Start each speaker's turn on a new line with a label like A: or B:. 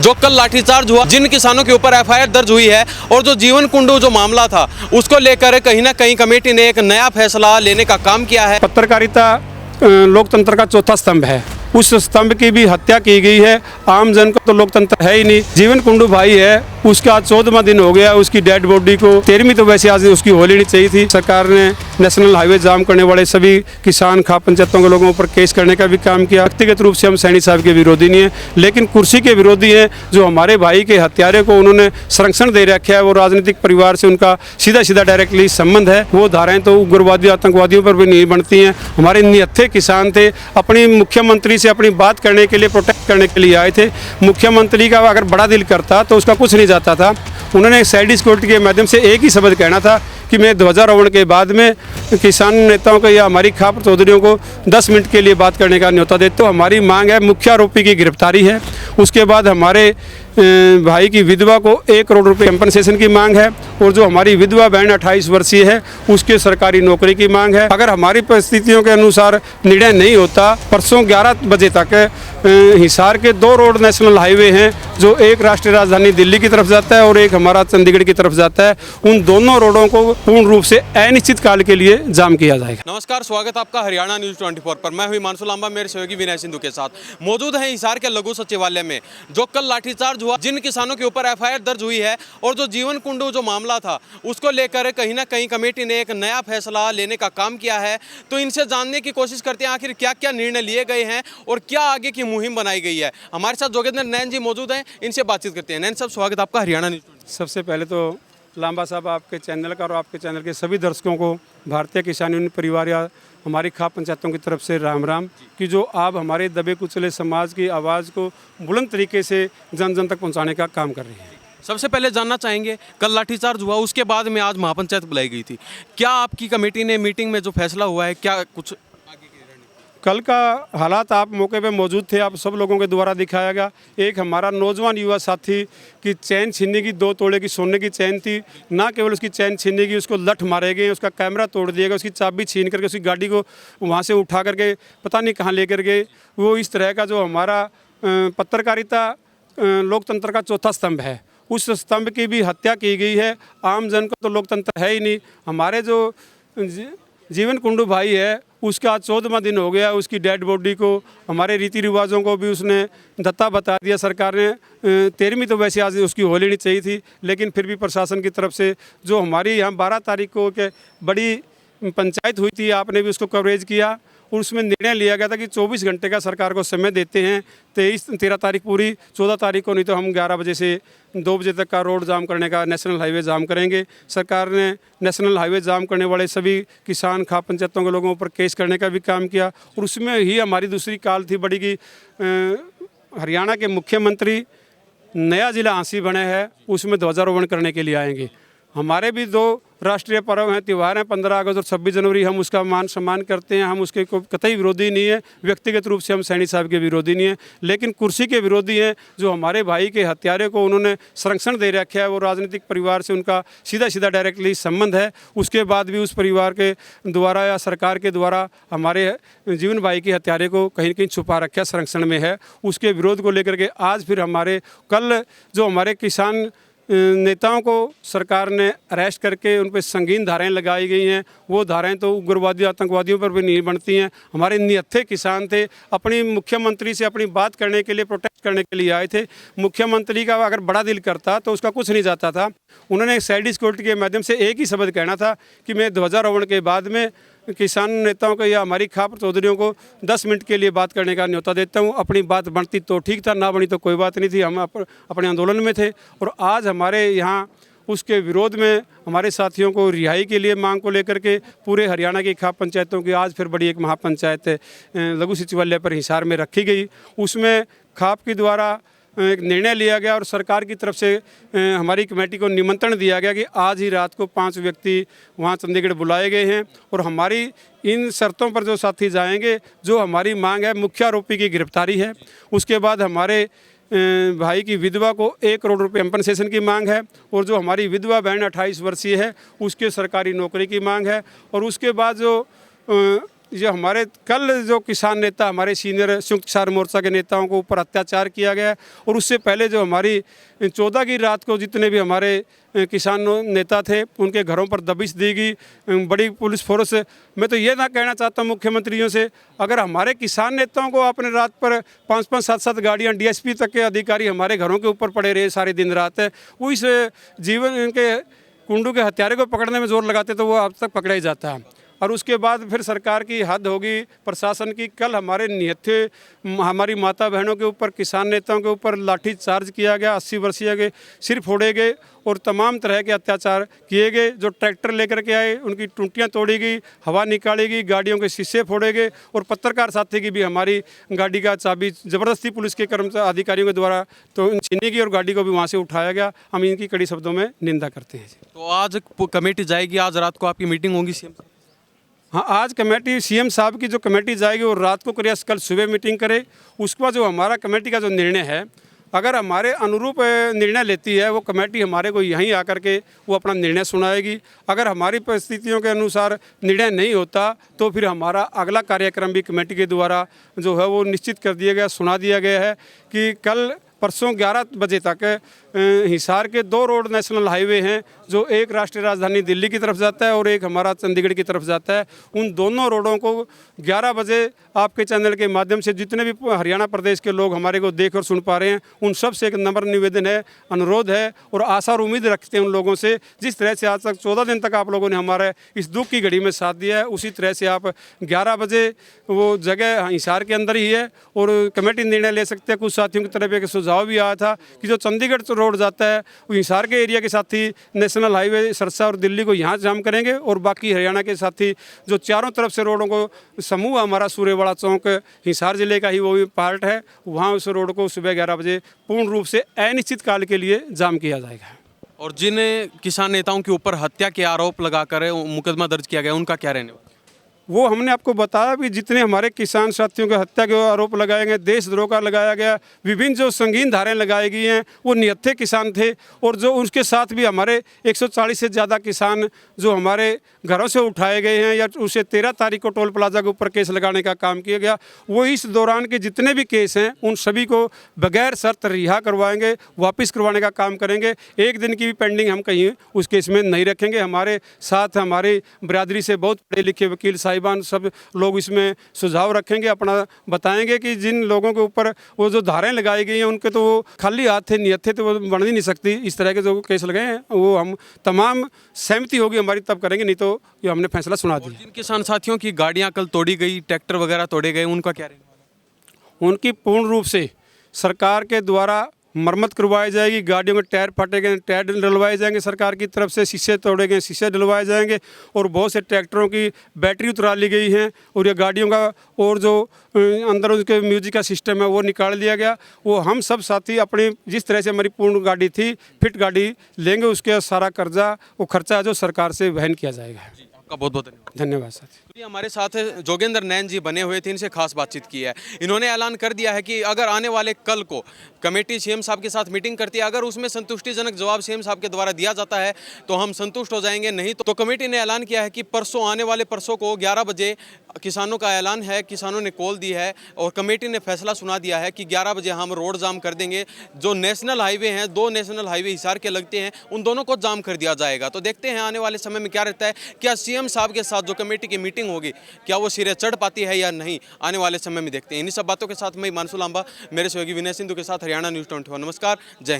A: जो कल लाठीचार्ज हुआ, जिन किसानों के ऊपर एफआईआर दर्ज हुई है और जो जीवन कुंडू जो मामला था उसको लेकर कहीं ना कहीं कमेटी ने एक नया फैसला लेने का काम किया है।
B: पत्रकारिता लोकतंत्र का चौथा स्तंभ है, उस स्तंभ की भी हत्या की गई है। आम जन को तो लोकतंत्र है ही नहीं। जीवन कुंडू भाई है, उसका आज 14वां दिन हो गया, उसकी डेड बॉडी को 13वीं तो वैसे आज उसकी हो लेनी चाहिए थी। सरकार ने नेशनल हाईवे जाम करने वाले सभी किसान खाप पंचायतों के लोगों पर केस करने का भी काम किया। व्यक्तिगत रूप से हम सैनी साहब के विरोधी नहीं है, लेकिन कुर्सी के विरोधी हैं। जो हमारे भाई के हत्यारे को उन्होंने संरक्षण दे रखा है, वो राजनीतिक परिवार से उनका सीधा सीधा डायरेक्टली संबंध है। वो धाराएं तो उग्रवादियों आतंकवादियों पर भी नहीं बनती हैं। हमारे निहत्थे किसान थे, अपनी मुख्यमंत्री से अपनी बात करने के लिए, प्रोटेक्ट करने के लिए आए थे। मुख्यमंत्री का अगर बड़ा दिल करता तो उसका कुछ नहीं जाता था। उन्होंने साइड सिक्योरिटी के माध्यम से एक ही शब्द कहना था कि मैं ध्वजारोहण के बाद में किसान नेताओं को या हमारी खाप चौधरियों को 10 मिनट के लिए बात करने का न्योता देते। तो हमारी मांग है, मुख्य आरोपी की गिरफ्तारी है। उसके बाद हमारे भाई की विधवा को 1 करोड़ रुपए कंपनसेशन की मांग है, और जो हमारी विधवा बहन 28 वर्षीय है उसके सरकारी नौकरी की मांग है। अगर हमारी परिस्थितियों के अनुसार निर्णय नहीं होता, परसों 11 बजे तक हिसार के 2 रोड नेशनल हाईवे हैं, जो एक राष्ट्रीय राजधानी दिल्ली की तरफ जाता है और एक हमारा चंडीगढ़ की तरफ जाता है। उन दोनों रोडों को पूर्ण रूप से अनिश्चित काल के लिए जाम किया जाएगा।
A: नमस्कार, स्वागत आपका हरियाणा न्यूज 24 पर। मैं हुई मानसू लांबा, मेरे सहयोगी विनय सिंधु के साथ मौजूद हैं हिसार के लघु सचिवालय में। जो कल लाठीचार्ज हुआ, जिन किसानों के ऊपर एफआईआर दर्ज हुई है और जो जीवन कुंडू जो मामला था उसको लेकर कहीं ना कहीं कमेटी ने एक नया फैसला लेने का काम किया है। तो इनसे जानने की कोशिश करते हैं आखिर क्या क्या निर्णय लिए गए हैं और क्या आगे की मुहिम बनाई गई है। हमारे साथ जोगेंद्र नैन जी मौजूद हैं, इनसे बातचीत करते हैं। नैन साहब, स्वागत आपका हरियाणा न्यूज।
B: सबसे पहले तो लांबा साहब, आपके चैनल का और आपके चैनल के सभी दर्शकों को भारतीय किसान यूनियन परिवार या हमारी खाप पंचायतों की तरफ से राम राम। कि जो आप हमारे दबे कुचले समाज की आवाज़ को बुलंद तरीके से जन जन तक पहुंचाने का काम कर रही है।
A: सबसे पहले जानना चाहेंगे, कल लाठीचार्ज हुआ, उसके बाद में आज महापंचायत बुलाई गई थी। क्या आपकी कमेटी ने मीटिंग में जो फैसला हुआ है, क्या कुछ
B: कल का हालात आप मौके पे मौजूद थे, आप सब लोगों के द्वारा दिखाया गया। एक हमारा नौजवान युवा साथी की चैन छीनने की, 2 तोले की सोने की चैन थी। ना केवल उसकी चैन छीनने की, उसको लठ मारे गए, उसका कैमरा तोड़ दिया गया, उसकी चाबी छीन करके उसकी गाड़ी को वहाँ से उठा करके पता नहीं कहाँ लेकर गए। वो इस तरह का जो हमारा पत्रकारिता लोकतंत्र का चौथा स्तंभ है, उस स्तंभ की भी हत्या की गई है। आम जन को तो लोकतंत्र है ही नहीं। हमारे जो जीवन कुंडू भाई है, उसका आज 14वां दिन हो गया, उसकी डेड बॉडी को, हमारे रीति रिवाजों को भी उसने दत्ता बता दिया। सरकार ने 13वीं तो वैसे आज उसकी हो लेनी चाहिए थी, लेकिन फिर भी प्रशासन की तरफ से जो हमारी यहाँ 12 तारीख को के बड़ी पंचायत हुई थी, आपने भी उसको कवरेज किया और उसमें निर्णय लिया गया था कि 24 घंटे का सरकार को समय देते हैं। 13 तारीख पूरी, 14 तारीख को नहीं तो हम 11 बजे से 2 बजे तक का रोड जाम करने का, नेशनल हाईवे जाम करेंगे। सरकार ने नेशनल हाईवे जाम करने वाले सभी किसान खाप पंचायतों के लोगों पर केस करने का भी काम किया। और उसमें ही हमारी दूसरी काल थी बड़ी कि हरियाणा के मुख्यमंत्री नया जिला आंसी बने हैं, उसमें ध्वजारोहण करने के लिए आएंगे। हमारे भी 2 राष्ट्रीय पर्व हैं, त्यौहार हैं, 15 अगस्त और 26 जनवरी। हम उसका मान सम्मान करते हैं, हम उसके कतई विरोधी नहीं है। व्यक्तिगत रूप से हम सैनी साहब के विरोधी नहीं है, लेकिन कुर्सी के विरोधी हैं। जो हमारे भाई के हत्यारे को उन्होंने संरक्षण दे रखा है, वो राजनीतिक परिवार से उनका सीधा सीधा डायरेक्टली संबंध है। उसके बाद भी उस परिवार के द्वारा या सरकार के द्वारा हमारे जीवन भाई के हत्यारे को कहीं न कहीं छुपा रखा, संरक्षण में है। उसके विरोध को लेकर के आज फिर हमारे कल जो हमारे किसान नेताओं को सरकार ने अरेस्ट करके उन पर संगीन धाराएं लगाई गई हैं। वो धाराएं तो उग्रवादियों आतंकवादियों पर भी नहीं बनती हैं। हमारे निहत्थे किसान थे, अपनी मुख्यमंत्री से अपनी बात करने के लिए, प्रोटेक्ट करने के लिए आए थे। मुख्यमंत्री का अगर बड़ा दिल करता तो उसका कुछ नहीं जाता था। उन्होंने साइड सिक्योरिटी के माध्यम से एक ही शब्द कहना था कि मैं ध्वजारोहण के बाद में किसान नेताओं को या हमारी खाप चौधरियों को 10 मिनट के लिए बात करने का न्योता देता हूं। अपनी बात बनती तो ठीक था, ना बनी तो कोई बात नहीं थी। हम अपने आंदोलन में थे और आज हमारे यहाँ उसके विरोध में हमारे साथियों को रिहाई के लिए मांग को लेकर के पूरे हरियाणा की खाप पंचायतों की आज फिर बड़ी एक महापंचायत लघु सचिवालय पर हिसार में रखी गई। उसमें खाप के द्वारा एक निर्णय लिया गया और सरकार की तरफ से हमारी कमेटी को निमंत्रण दिया गया कि आज ही रात को 5 व्यक्ति वहां चंडीगढ़ बुलाए गए हैं और हमारी इन शर्तों पर जो साथी जाएंगे, जो हमारी मांग है, मुख्य आरोपी की गिरफ्तारी है। उसके बाद हमारे भाई की विधवा को 1 करोड़ रुपए कंपनसेशन की मांग है और जो हमारी विधवा बहन 28 वर्षीय है उसके सरकारी नौकरी की मांग है। और उसके बाद जो जो हमारे कल जो किसान नेता हमारे सीनियर संयुक्त किसान मोर्चा के नेताओं को ऊपर अत्याचार किया गया और उससे पहले जो हमारी 14 की रात को जितने भी हमारे किसान नेता थे उनके घरों पर दबिश दी गई बड़ी पुलिस फोर्स। मैं तो ये ना कहना चाहता हूँ मुख्यमंत्रियों से, अगर हमारे किसान नेताओं को आपने रात पर 5-5 7-7 गाड़ियाँ डीएसपी तक के अधिकारी हमारे घरों के ऊपर पड़े रहे सारे दिन रात, वो इस जीवन इनके कुंडू के हत्यारे को पकड़ने में जोर लगाते तो वो अब तक पकड़ा ही जाता है। और उसके बाद फिर सरकार की हद होगी प्रशासन की। कल हमारे निहत्थे हमारी माता बहनों के ऊपर किसान नेताओं के ऊपर लाठी चार्ज किया गया, 80 वर्षीय के सिर फोड़े गए और तमाम तरह के अत्याचार किए गए। जो ट्रैक्टर लेकर के आए उनकी टूटियाँ तोड़ी गई, हवा निकाली गई, गाड़ियों के शीशे फोड़े गए और पत्रकार साथी की भी हमारी गाड़ी का चाबी ज़बरदस्ती पुलिस के कर्मचारी अधिकारियों के द्वारा तो छीनी गई और गाड़ी को भी वहाँ से उठाया गया। हम इनकी कड़ी शब्दों में निंदा करते हैं।
A: तो आज कमेटी जाएगी, आज रात को आपकी मीटिंग होगी सीएम?
B: हाँ, आज कमेटी सीएम साहब की जो कमेटी जाएगी वो रात को करे, कल सुबह मीटिंग करे। उसके बाद जो हमारा कमेटी का जो निर्णय है, अगर हमारे अनुरूप निर्णय लेती है वो कमेटी हमारे को यहीं आकर के वो अपना निर्णय सुनाएगी। अगर हमारी परिस्थितियों के अनुसार निर्णय नहीं होता तो फिर हमारा अगला कार्यक्रम भी कमेटी के द्वारा जो है वो निश्चित कर दिया गया, सुना दिया गया है कि कल परसों 11 बजे तक हिसार के 2 रोड नेशनल हाईवे हैं, जो एक राष्ट्रीय राजधानी दिल्ली की तरफ जाता है और एक हमारा चंडीगढ़ की तरफ जाता है। उन दोनों रोडों को 11 बजे आपके चैनल के माध्यम से जितने भी हरियाणा प्रदेश के लोग हमारे को देख और सुन पा रहे हैं उन सब से एक नम्र निवेदन है, अनुरोध है और आशा और उम्मीद रखते हैं उन लोगों से। जिस तरह से आज तक 14 दिन तक आप लोगों ने हमारे इस दुख की घड़ी में साथ दिया है, उसी तरह से आप 11 बजे वो जगह हिसार के अंदर ही है और कमेटी निर्णय ले सकते हैं। कुछ साथियों की तरफ एक सुझाव भी आया था कि जो चंडीगढ़ रोड जाता है वो हिसार के एरिया के साथी नेशनल हाईवे सरसा और दिल्ली को यहाँ जाम करेंगे और बाकी हरियाणा के साथी जो चारों तरफ से रोडों को समूह हमारा सूर्यवाड़ा चौक हिसार जिले का ही वो भी पार्ट है, वहाँ उस रोड को सुबह 11 बजे पूर्ण रूप से अनिश्चित काल के लिए जाम किया जाएगा।
A: और जिन किसान नेताओं के ऊपर हत्या के आरोप लगाकर मुकदमा दर्ज किया गया उनका क्या रहने वाला?
B: वो हमने आपको बताया भी जितने हमारे किसान साथियों के हत्या के आरोप लगाए गए, देशद्रोह का लगाया गया, विभिन्न जो संगीन धाराएं लगाई गई हैं वो निहत्थे किसान थे और जो उसके साथ भी हमारे 140 से ज़्यादा किसान जो हमारे घरों से उठाए गए हैं या उसे 13 तारीख को टोल प्लाजा के ऊपर केस लगाने का काम किया गया। वो इस दौरान के जितने भी केस हैं उन सभी को बगैर शर्त रिहा करवाएंगे, वापस करवाने का काम करेंगे। एक दिन की भी पेंडिंग हम कहीं उस केस में नहीं रखेंगे। हमारे साथ हमारी बिरादरी से बहुत पढ़े लिखे वकील साहिबान सब लोग इसमें सुझाव रखेंगे, अपना बताएंगे कि जिन लोगों के ऊपर वो जो धाराएं लगाई गई हैं उनके तो वो खाली हाथ थे, नियत थे, तो वो बन ही नहीं सकती। इस तरह के जो केस लगाए हैं वो हम तमाम सहमति होगी हमारी तब करेंगे, नहीं तो ये हमने फैसला सुना दिया।
A: जिन किसान साथियों की गाड़ियां कल तोड़ी गई, ट्रैक्टर वगैरह तोड़े गए, उनका क्या रहेगा?
B: उनकी पूर्ण रूप से सरकार के द्वारा मरम्मत करवाई जाएगी। गाड़ियों के टायर फटे गए, टायर डलवाए जाएंगे सरकार की तरफ से, शीशे तोड़े गए, शीशे डलवाए जाएंगे और बहुत से ट्रैक्टरों की बैटरी उतरा ली गई हैं और ये गाड़ियों का और जो अंदर उसके म्यूजिक का सिस्टम है वो निकाल दिया गया। वो हम सब साथी अपनी जिस तरह से हमारी पूर्ण गाड़ी थी, फिट गाड़ी लेंगे, उसके सारा कर्जा वो खर्चा जो सरकार से वहन किया जाएगा।
A: आपका बहुत बहुत धन्यवाद।
B: धन्यवाद साथी।
A: हमारे साथ जोगेंद्र नैन जी बने हुए थे, इनसे खास बातचीत की है। इन्होंने ऐलान कर दिया है कि अगर आने वाले कल को कमेटी सीएम साहब के साथ मीटिंग करती है, अगर उसमें संतुष्टिजनक जवाब सीएम साहब के द्वारा दिया जाता है तो हम संतुष्ट हो जाएंगे, नहीं तो कमेटी ने ऐलान किया है कि परसों आने वाले परसों को 11 बजे किसानों का ऐलान है, किसानों ने कॉल दी है और कमेटी ने फैसला सुना दिया है कि 11 बजे हम रोड जाम कर देंगे। जो नेशनल हाईवे हैं, 2 नेशनल हाईवे हिसार के लगते हैं, उन दोनों को जाम कर दिया जाएगा। तो देखते हैं आने वाले समय में क्या रहता है, क्या सीएम साहब के साथ जो कमेटी की मीटिंग होगी क्या वो सिरे चढ़ पाती है या नहीं, आने वाले समय में देखते हैं। इन्हीं सब बातों के साथ मैं मानसू लांबा, मेरे सहयोगी विनय सिंधु के साथ हरियाणा न्यूज़ 24। नमस्कार, जय हिंद।